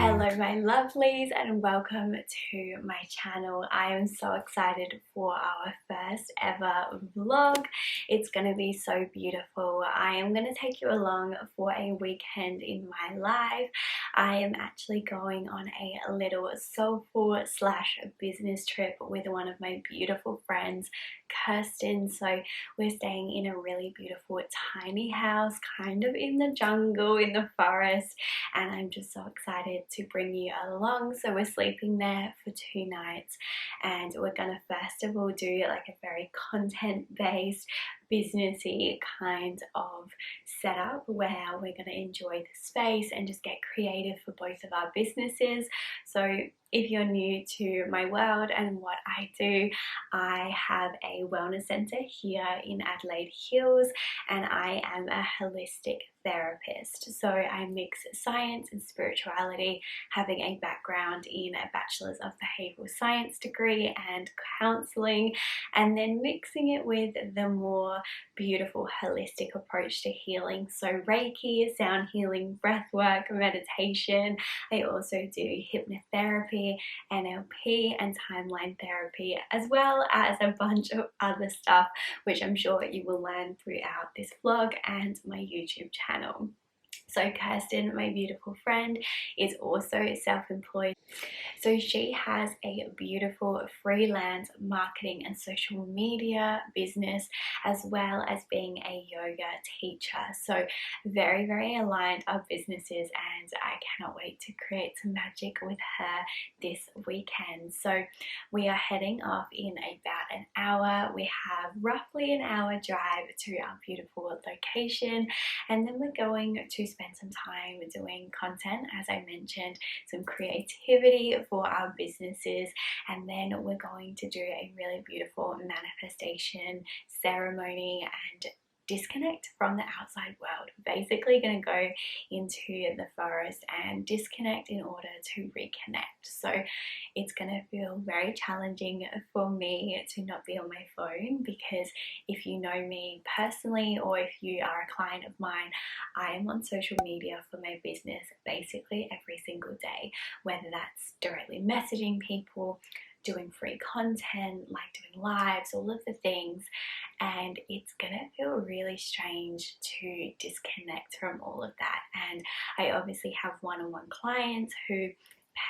Hello my lovelies and welcome to my channel. I am so excited for our first ever vlog. It's going to be so beautiful. I am going to take you along for a weekend in my life. I am actually going on a little soulful / business trip with one of my beautiful friends, Kirsten. So we're staying in a really beautiful tiny house, kind of in the jungle, in the forest, and I'm just so excited to bring you along. So we're sleeping there for 2 nights, and we're gonna first of all do like a very content-based, businessy kind of setup where we're going to enjoy the space and just get creative for both of our businesses. So if you're new to my world and what I do, I have a wellness center here in Adelaide Hills, and I am a holistic therapist. So I mix science and spirituality, having a background in a Bachelor's of Behavioural Science degree and counselling, and then mixing it with the more beautiful holistic approach to healing. So Reiki, sound healing, breath work, meditation. I also do hypnotherapy, NLP and timeline therapy, as well as a bunch of other stuff which I'm sure you will learn throughout this vlog and my YouTube channel. So Kirsten, my beautiful friend, is also self-employed. So she has a beautiful freelance marketing and social media business, as well as being a yoga teacher. So very, very aligned our businesses, and I cannot wait to create some magic with her this weekend. So we are heading off in about an hour. We have roughly an hour drive to our beautiful location, and then we're going to spend some time doing content, as I mentioned, some creativity for our businesses, and then we're going to do a really beautiful manifestation ceremony and disconnect from the outside world. Basically going to go into the forest and disconnect in order to reconnect. So it's going to feel very challenging for me to not be on my phone, because if you know me personally or if you are a client of mine, I am on social media for my business basically every single day, whether that's directly messaging people, doing free content, like doing lives, all of the things, and it's gonna feel really strange to disconnect from all of that. And I obviously have one-on-one clients who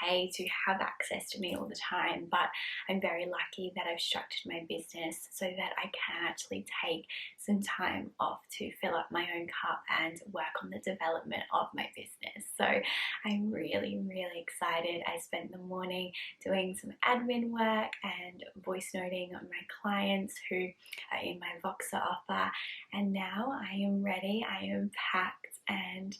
pay to have access to me all the time, but I'm very lucky that I've structured my business so that I can actually take some time off to fill up my own cup and work on the development of my business. So I'm really, really excited. I spent the morning doing some admin work and voice noting on my clients who are in my Voxer offer, and now I am ready. I am packed and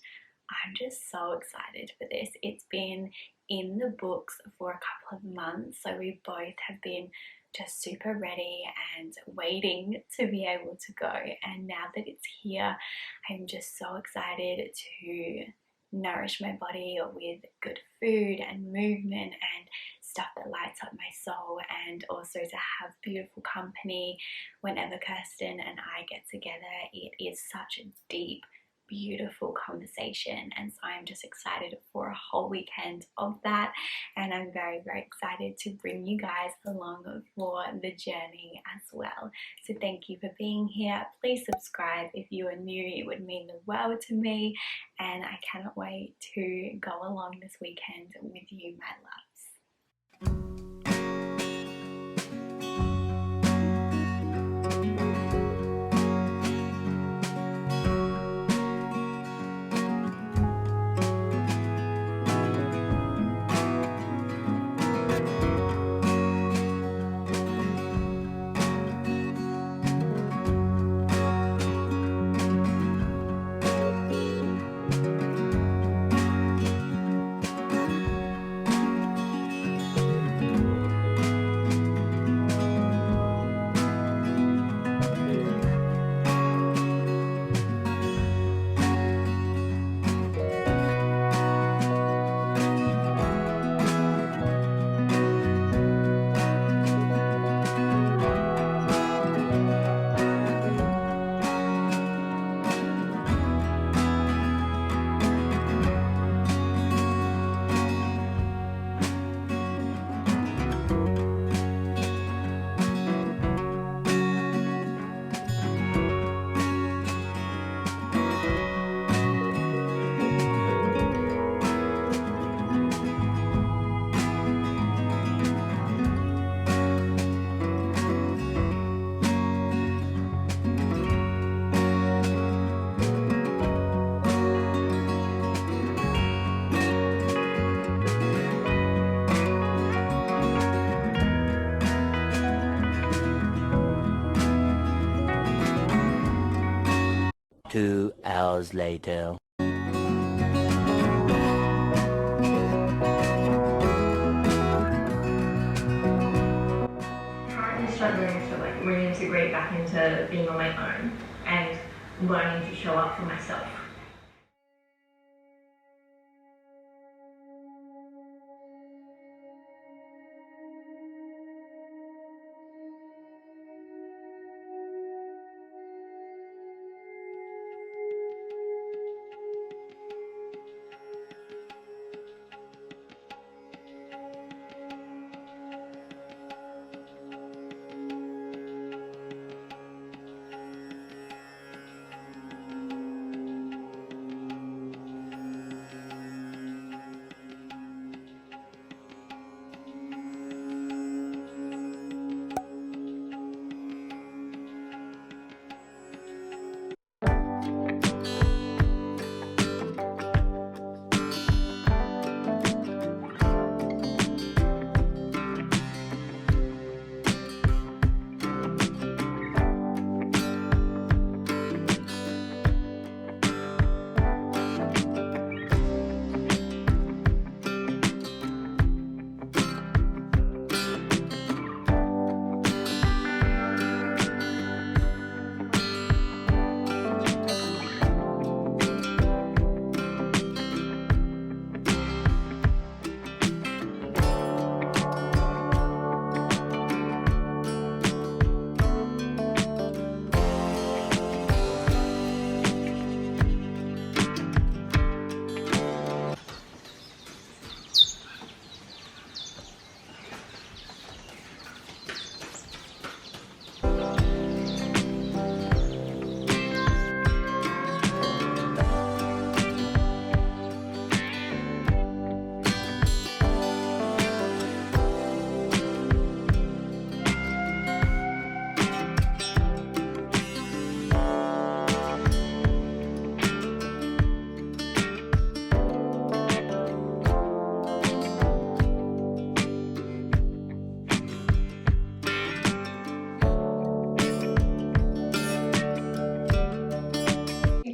I'm just so excited for this. It's been in the books for a couple of months, so we both have been just super ready and waiting to be able to go, and now that it's here, I'm just so excited to nourish my body with good food and movement and stuff that lights up my soul, and also to have beautiful company. Whenever Kirsten and I get together, it is such a deep, beautiful conversation, and so I'm just excited for a whole weekend of that, and I'm very, very excited to bring you guys along for the journey as well. So thank you for being here. Please subscribe if you are new. It would mean the world to me, and I cannot wait to go along this weekend with you, my loves. 2 hours later. Currently struggling to like reintegrate back into being on my own and learning to show up for myself.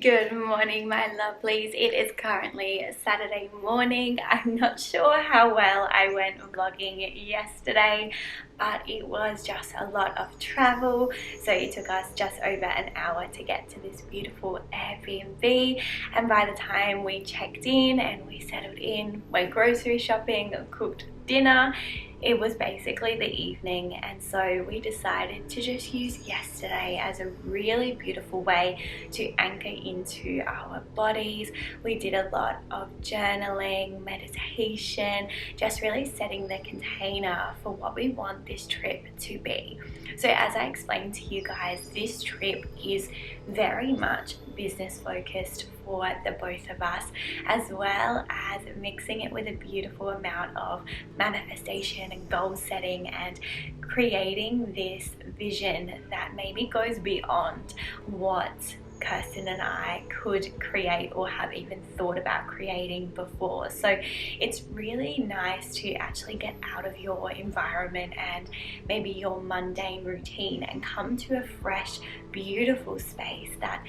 Good morning, my lovelies. It is currently Saturday morning. I'm not sure how well I went vlogging yesterday, but it was just a lot of travel. So it took us just over an hour to get to this beautiful Airbnb. And by the time we checked in and we settled in, went grocery shopping, cooked dinner, it was basically the evening, and so we decided to just use yesterday as a really beautiful way to anchor into our bodies. We did a lot of journaling, meditation, just really setting the container for what we want this trip to be. So as I explained to you guys, this trip is very much business focused for the both of us, as well as mixing it with a beautiful amount of manifestation and goal setting and creating this vision that maybe goes beyond what Kirsten and I could create or have even thought about creating before. So it's really nice to actually get out of your environment and maybe your mundane routine and come to a fresh, beautiful space that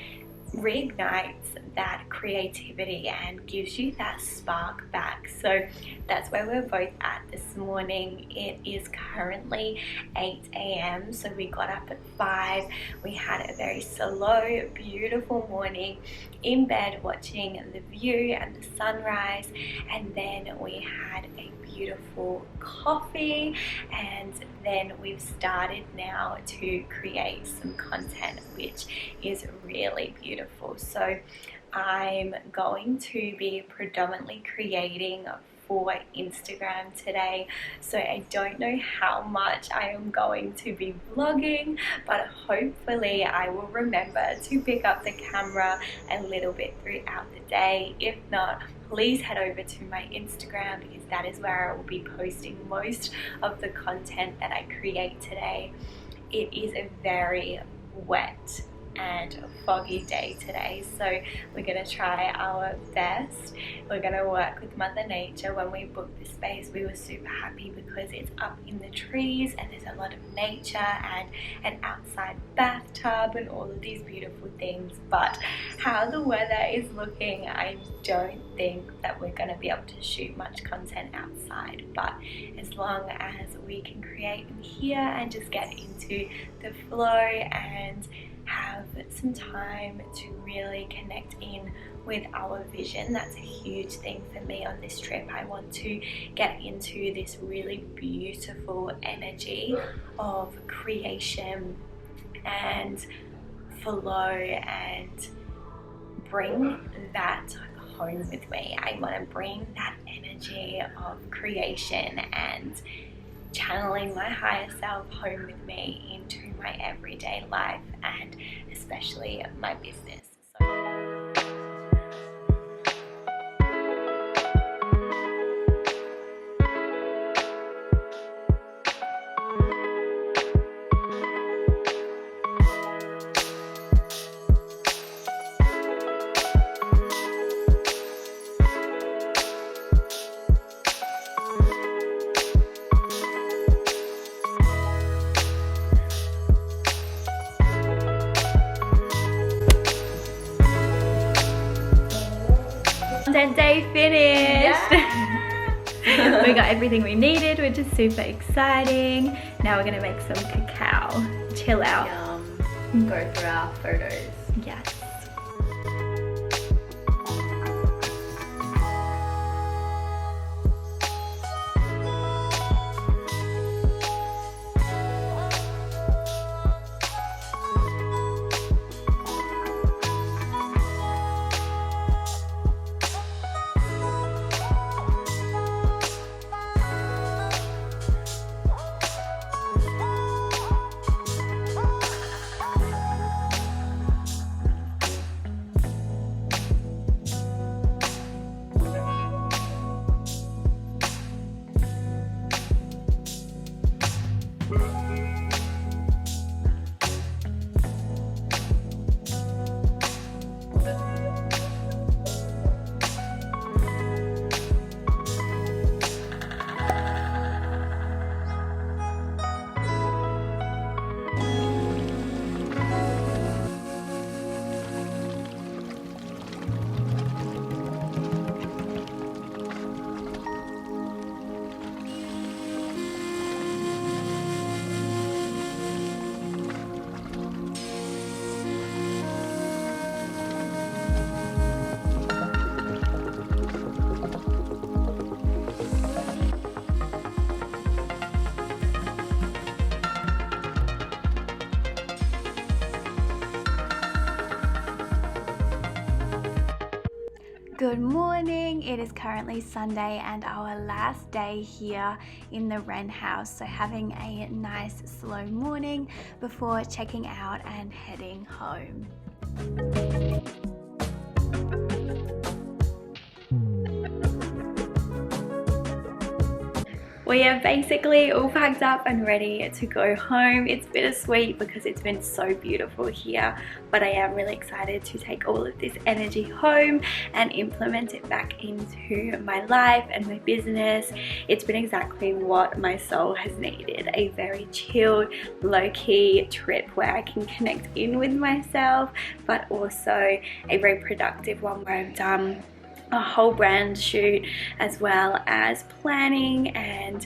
reignites that creativity and gives you that spark back. So that's where we're both at this morning. It is currently 8 a.m. so we got up at 5. We had a very slow, beautiful morning in bed watching the view and the sunrise, and then we had a beautiful coffee, and then we've started now to create some content, which is really beautiful. So I'm going to be predominantly creating for Instagram today, so I don't know how much I am going to be vlogging, but hopefully I will remember to pick up the camera a little bit throughout the day. If not, please head over to my Instagram, because that is where I will be posting most of the content that I create today. It is a very wet and foggy day today, so we're going to try our best. We're going to work with Mother Nature. When we booked this space, we were super happy because it's up in the trees and there's a lot of nature and an outside bathtub and all of these beautiful things. But how the weather is looking, I don't think that we're going to be able to shoot much content outside, but as long as we can create in here and just get into the flow and have some time to really connect in with our vision. That's a huge thing for me on this trip. I want to get into this really beautiful energy of creation and flow and bring that home with me. I want to bring that energy of creation and channeling my higher self home with me into my everyday life and especially my business. Content day finished! Yeah. We got everything we needed, which is super exciting. Now we're gonna make some cacao. Chill out. Yum. Go through our photos. Yes. Good morning. It is currently Sunday and our last day here in the Wren house, so having a nice slow morning before checking out and heading home. We are basically all packed up and ready to go home. It's bittersweet because it's been so beautiful here, but I am really excited to take all of this energy home and implement it back into my life and my business. It's been exactly what my soul has needed, a very chilled, low-key trip where I can connect in with myself, but also a very productive one where I've done a whole brand shoot, as well as planning and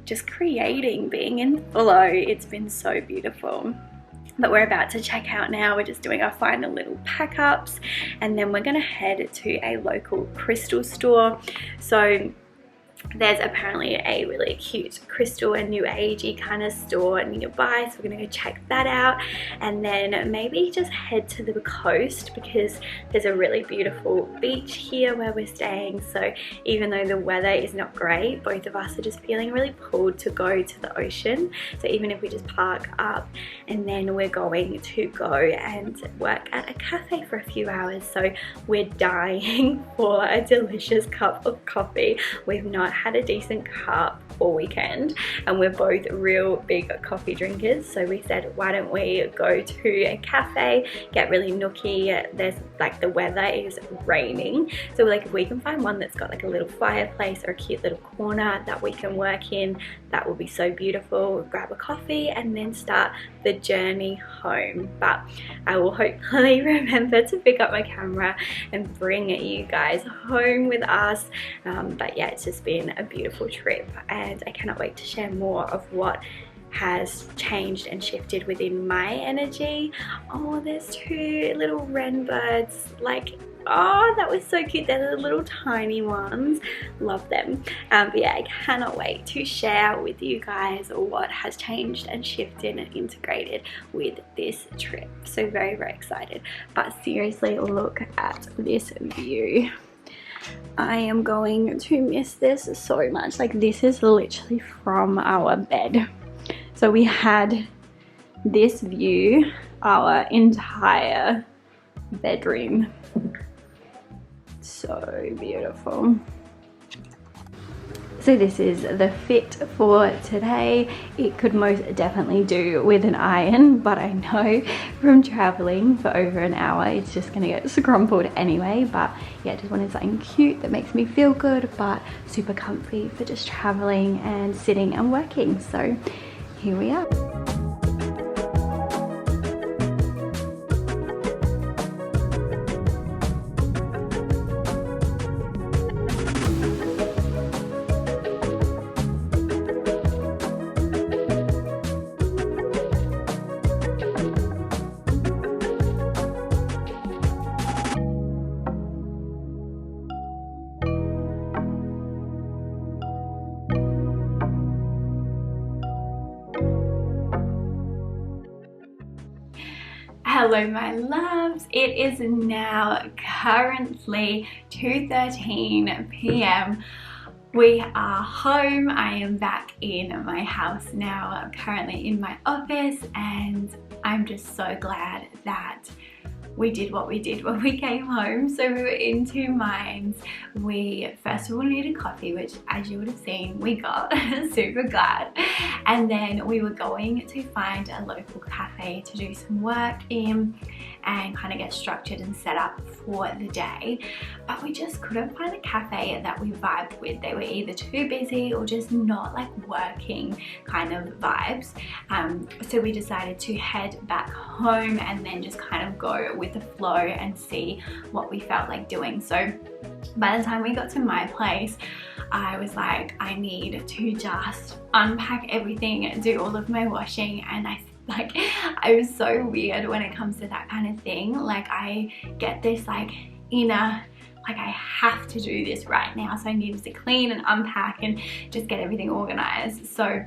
just creating, being in flow. It's been so beautiful. But we're about to check out now. We're just doing our final little pack ups and then we're gonna head to a local crystal store. So there's apparently a really cute crystal and new agey kind of store nearby, so we're gonna go check that out and then maybe just head to the coast because there's a really beautiful beach here where we're staying. So even though the weather is not great, both of us are just feeling really pulled to go to the ocean. So even if we just park up and then we're going to go and work at a cafe for a few hours, so we're dying for a delicious cup of coffee. We've not had a decent cup all weekend, and we're both real big coffee drinkers, so we said, why don't we go to a cafe, get really nooky. There's like, the weather is raining, so like if we can find one that's got like a little fireplace or a cute little corner that we can work in, that will be so beautiful. Grab a coffee and then start the journey home. But I will hopefully remember to pick up my camera and bring you guys home with us. But yeah, it's just been a beautiful trip, and I cannot wait to share more of what has changed and shifted within my energy. Oh, there's two little wren birds, like, oh, that was so cute. They're the little tiny ones, love them. But yeah, I cannot wait to share with you guys what has changed and shifted and integrated with this trip. So very, very excited. But seriously, look at this view. I am going to miss this so much. Like, this is literally from our bed. So we had this view, our entire bedroom. So beautiful. So this is the fit for today. It could most definitely do with an iron, but I know from traveling for over an hour it's just gonna get scrumpled anyway. But yeah, just wanted something cute that makes me feel good but super comfy for just traveling and sitting and working. So here we are. Hello my loves, it is now currently 2:13 p.m. We are home. I am back in my house now. I'm currently in my office, and I'm just so glad that we did what we did when we came home. So we were in two minds. We first of all needed coffee, which as you would have seen we got. Super glad. And then we were going to find a local cafe to do some work in and kind of get structured and set up for the day, but we just couldn't find a cafe that we vibed with. They were either too busy or just not like working kind of vibes. So we decided to head back home and then just kind of go with the flow and see what we felt like doing. So by the time we got to my place, I was like, I need to just unpack everything, do all of my washing, and I was so weird when it comes to that kind of thing. Like, I get this like inner, like, I have to do this right now. So I needed to clean and unpack and just get everything organized. So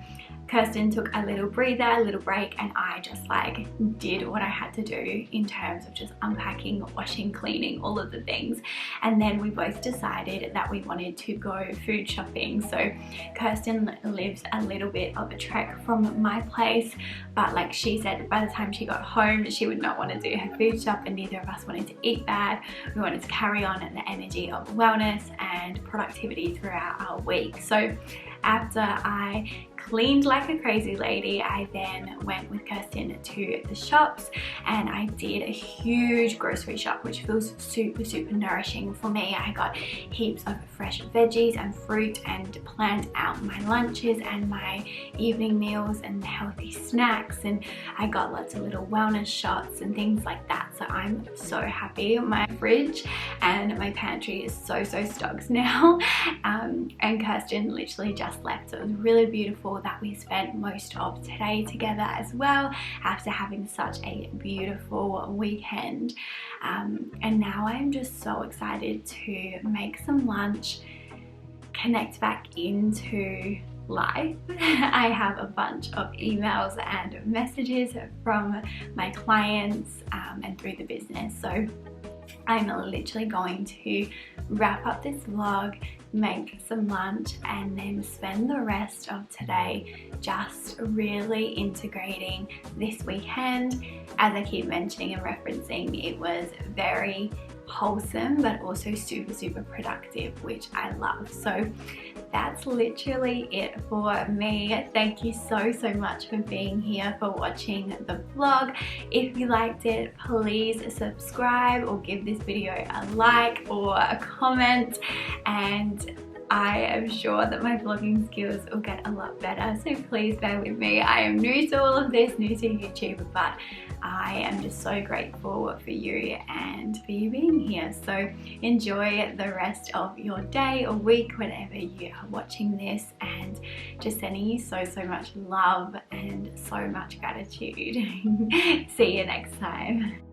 Kirsten took a little breather, a little break, and I just like did what I had to do in terms of just unpacking, washing, cleaning, all of the things. And then we both decided that we wanted to go food shopping. So Kirsten lives a little bit of a trek from my place, but like she said, by the time she got home, she would not want to do her food shop, and neither of us wanted to eat bad. We wanted to carry on the energy of wellness and productivity throughout our week. So after I cleaned like a crazy lady, I then went with Kirsten to the shops, and I did a huge grocery shop, which feels super, super nourishing for me. I got heaps of fresh veggies and fruit and planned out my lunches and my evening meals and healthy snacks, and I got lots of little wellness shots and things like that. So I'm so happy. My fridge and my pantry is so stocked now. And Kirsten literally just left, so it was really beautiful that we spent most of today together as well, after having such a beautiful weekend. And now I'm just so excited to make some lunch, connect back into life. I have a bunch of emails and messages from my clients and through the business, so I'm literally going to wrap up this vlog, make some lunch, and then spend the rest of today just really integrating this weekend. As I keep mentioning and referencing, it was very wholesome but also super productive, which I love. So that's literally it for me. Thank you so much for being here, for watching the vlog. If you liked it, please subscribe or give this video a like or a comment, and I am sure that my vlogging skills will get a lot better, so please bear with me. I am new to all of this, new to YouTube, but I am just so grateful for you and for you being here. So enjoy the rest of your day or week whenever you are watching this, and just sending you so much love and so much gratitude. See you next time.